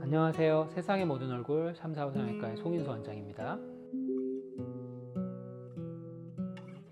안녕하세요. 세상의 모든 얼굴 345성형외과의 송인수 원장입니다.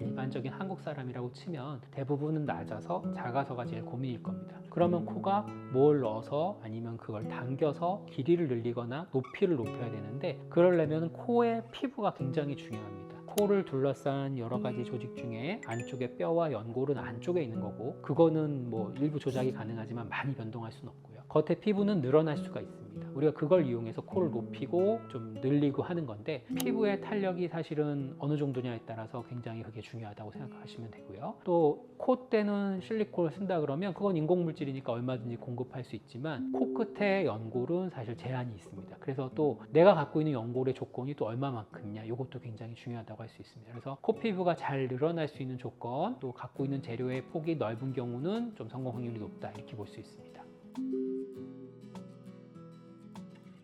일반적인 한국 사람이라고 치면 대부분은 낮아서 작아서가 제일 고민일 겁니다. 그러면 코가 뭘 넣어서 아니면 그걸 당겨서 길이를 늘리거나 높이를 높여야 되는데, 그러려면 코의 피부가 굉장히 중요합니다. 코를 둘러싼 여러 가지 조직 중에 안쪽에 뼈와 연골은 안쪽에 있는 거고, 그거는 뭐 일부 조작이 가능하지만 많이 변동할 수는 없고요. 겉에 피부는 늘어날 수가 있습니다. 우리가 그걸 이용해서 코를 높이고 좀 늘리고 하는 건데, 피부의 탄력이 사실은 어느 정도냐에 따라서 굉장히 그게 중요하다고 생각하시면 되고요. 또 콧대는 실리콘을 쓴다 그러면 그건 인공물질이니까 얼마든지 공급할 수 있지만, 코끝의 연골은 사실 제한이 있습니다. 그래서 또 내가 갖고 있는 연골의 조건이 또 얼마만큼이냐, 이것도 굉장히 중요하다고 할 수 있습니다. 그래서 코 피부가 잘 늘어날 수 있는 조건, 또 갖고 있는 재료의 폭이 넓은 경우는 좀 성공 확률이 높다, 이렇게 볼 수 있습니다.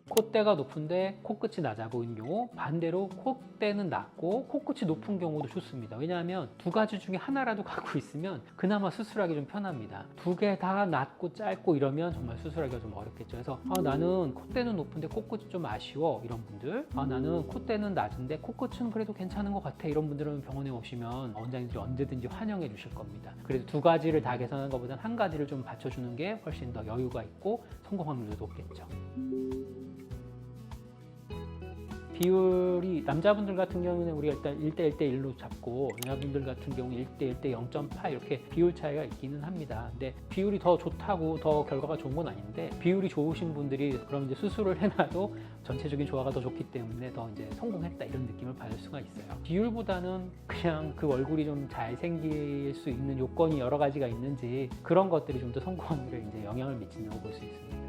콧대가 높은데 코끝이 낮아 보이는 경우, 반대로 콧대는 낮고 코끝이 높은 경우도 좋습니다. 왜냐하면 두 가지 중에 하나라도 갖고 있으면 그나마 수술하기 좀 편합니다. 두 개 다 낮고 짧고 이러면 정말 수술하기가 좀 어렵겠죠. 그래서 나는 콧대는 높은데 코끝이 좀 아쉬워, 이런 분들, 나는 콧대는 낮은데 코끝은 그래도 괜찮은 것 같아, 이런 분들은 병원에 오시면 원장님들이 언제든지 환영해 주실 겁니다. 그래도 두 가지를 다 개선하는 것보다는 한 가지를 좀 받쳐주는 게 훨씬 더 여유가 있고 성공 확률도 높겠죠. 비율이 남자분들 같은 경우는 우리가 일단 1대 1대 1로 잡고, 여자분들 같은 경우 1대 1대 0.8 이렇게 비율 차이가 있기는 합니다. 근데 비율이 더 좋다고 더 결과가 좋은 건 아닌데, 비율이 좋으신 분들이 그럼 이제 수술을 해놔도 전체적인 조화가 더 좋기 때문에 더 이제 성공했다, 이런 느낌을 받을 수가 있어요. 비율보다는 그냥 그 얼굴이 좀 잘 생길 수 있는 요건이 여러 가지가 있는지, 그런 것들이 좀 더 성공 확률에 이제 영향을 미친다고 볼 수 있습니다.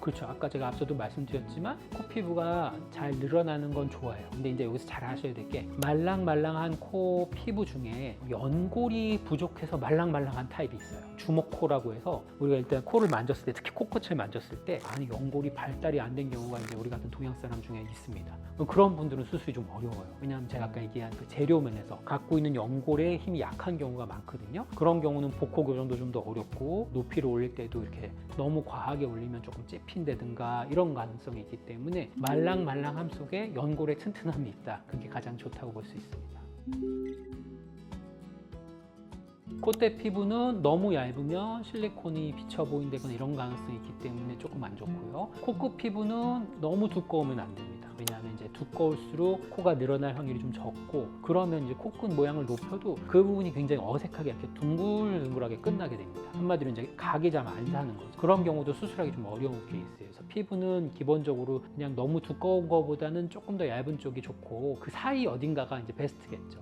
그렇죠. 아까 제가 앞서도 말씀드렸지만 코 피부가 잘 늘어나는 건 좋아요. 근데 이제 여기서 잘 아셔야 될 게, 말랑말랑한 코 피부 중에 연골이 부족해서 말랑말랑한 타입이 있어요. 주먹코라고 해서 우리가 일단 코를 만졌을 때, 특히 코끝을 만졌을 때 안에 연골이 발달이 안 된 경우가 이제 우리 같은 동양 사람 중에 있습니다. 그런 분들은 수술이 좀 어려워요. 왜냐하면 제가 아까 얘기한 그 재료 면에서 갖고 있는 연골의 힘이 약한 경우가 많거든요. 그런 경우는 복코 교정도 좀 더 어렵고, 높이를 올릴 때도 이렇게 너무 과하게 올리면 조금 찝힌다든가 이런 가능성이 있기 때문에, 말랑말랑함 속에 연골의 튼튼함이 있다, 그게 가장 좋다고 볼 수 있습니다. 콧대 피부는 너무 얇으면 실리콘이 비쳐 보인다거나 이런 가능성이 있기 때문에 조금 안 좋고요. 코끝 피부는 너무 두꺼우면 안 됩니다. 왜냐하면 이제 두꺼울수록 코가 늘어날 확률이 좀 적고, 그러면 이제 코끝 모양을 높여도 그 부분이 굉장히 어색하게 이렇게 둥글둥글하게 끝나게 됩니다. 한마디로 이제 각이 잘 안 사는 거죠. 그런 경우도 수술하기 좀 어려운 케이스예요. 그래서 피부는 기본적으로 그냥 너무 두꺼운 거보다는 조금 더 얇은 쪽이 좋고, 그 사이 어딘가가 이제 베스트겠죠.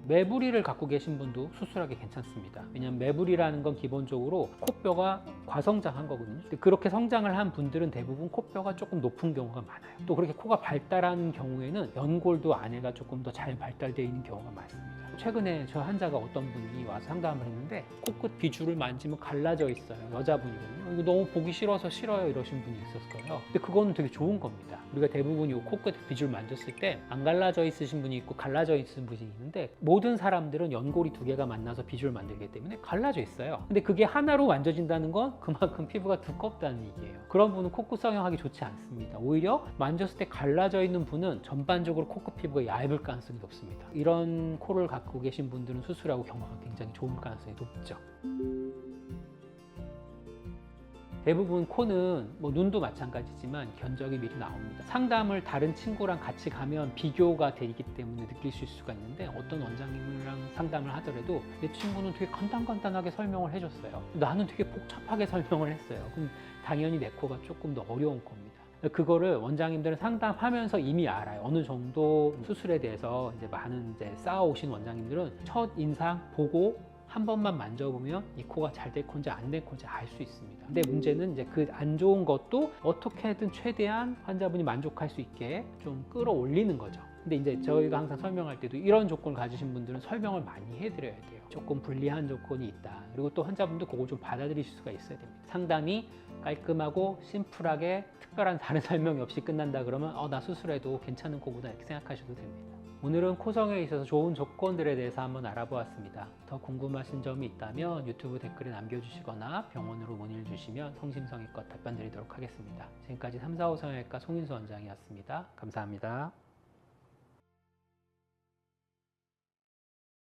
매부리를 갖고 계신 분도 수술하기 괜찮습니다. 왜냐하면 매부리라는 건 기본적으로 코뼈가 과성장한 거거든요. 근데 그렇게 성장을 한 분들은 대부분 코뼈가 조금 높은 경우가 많아요. 또 그렇게 코가 발달한 경우에는 연골도 안에가 조금 더 잘 발달되어 있는 경우가 많습니다. 최근에 저 환자가 어떤 분이 와서 상담을 했는데, 코끝 비주를 만지면 갈라져 있어요. 여자분이거든요. 이거 너무 보기 싫어서 싫어요, 이러신 분이 있었어요. 근데 그거는 되게 좋은 겁니다. 우리가 대부분 이 코끝 비주를 만졌을 때 안 갈라져 있으신 분이 있고 갈라져 있으신 분이 있는데, 모든 사람들은 연골이 두 개가 만나서 비주를 만들기 때문에 갈라져 있어요. 근데 그게 하나로 만져진다는 건 그만큼 피부가 두껍다는 얘기예요. 그런 분은 코끝 성형하기 좋지 않습니다. 오히려 만졌을 때 갈라져 있는 분은 전반적으로 코끝 피부가 얇을 가능성이 높습니다. 이런 코를 갖고 계신 분들은 수술하고 경과가 굉장히 좋을 가능성이 높죠. 대부분 코는 뭐 눈도 마찬가지지만 견적이 미리 나옵니다. 상담을 다른 친구랑 같이 가면 비교가 되기 때문에 느끼실 수가 있는데, 어떤 원장님이랑 상담을 하더라도 내 친구는 되게 간단간단하게 설명을 해줬어요. 나는 되게 복잡하게 설명을 했어요. 그럼 당연히 내 코가 조금 더 어려운 겁니다. 그거를 원장님들은 상담하면서 이미 알아요. 어느 정도 수술에 대해서 이제 많은 이제 쌓아오신 원장님들은 첫 인상 보고 한 번만 만져보면 이 코가 잘 될 건지 안 될 건지 알 수 있습니다. 근데 문제는 이제 그 안 좋은 것도 어떻게든 최대한 환자분이 만족할 수 있게 좀 끌어올리는 거죠. 근데 이제 저희가 항상 설명할 때도 이런 조건을 가지신 분들은 설명을 많이 해드려야 돼요. 조금 불리한 조건이 있다. 그리고 또 환자분도 그걸 좀 받아들이실 수가 있어야 됩니다. 상담이 깔끔하고 심플하게 특별한 다른 설명이 없이 끝난다 그러면 나 수술해도 괜찮은 코구나 이렇게 생각하셔도 됩니다. 오늘은 코성에 있어서 좋은 조건들에 대해서 한번 알아보았습니다. 더 궁금하신 점이 있다면 유튜브 댓글에 남겨주시거나 병원으로 문의를 주시면 성심성의껏 답변 드리도록 하겠습니다. 지금까지 345 성형외과 송인수 원장이었습니다. 감사합니다.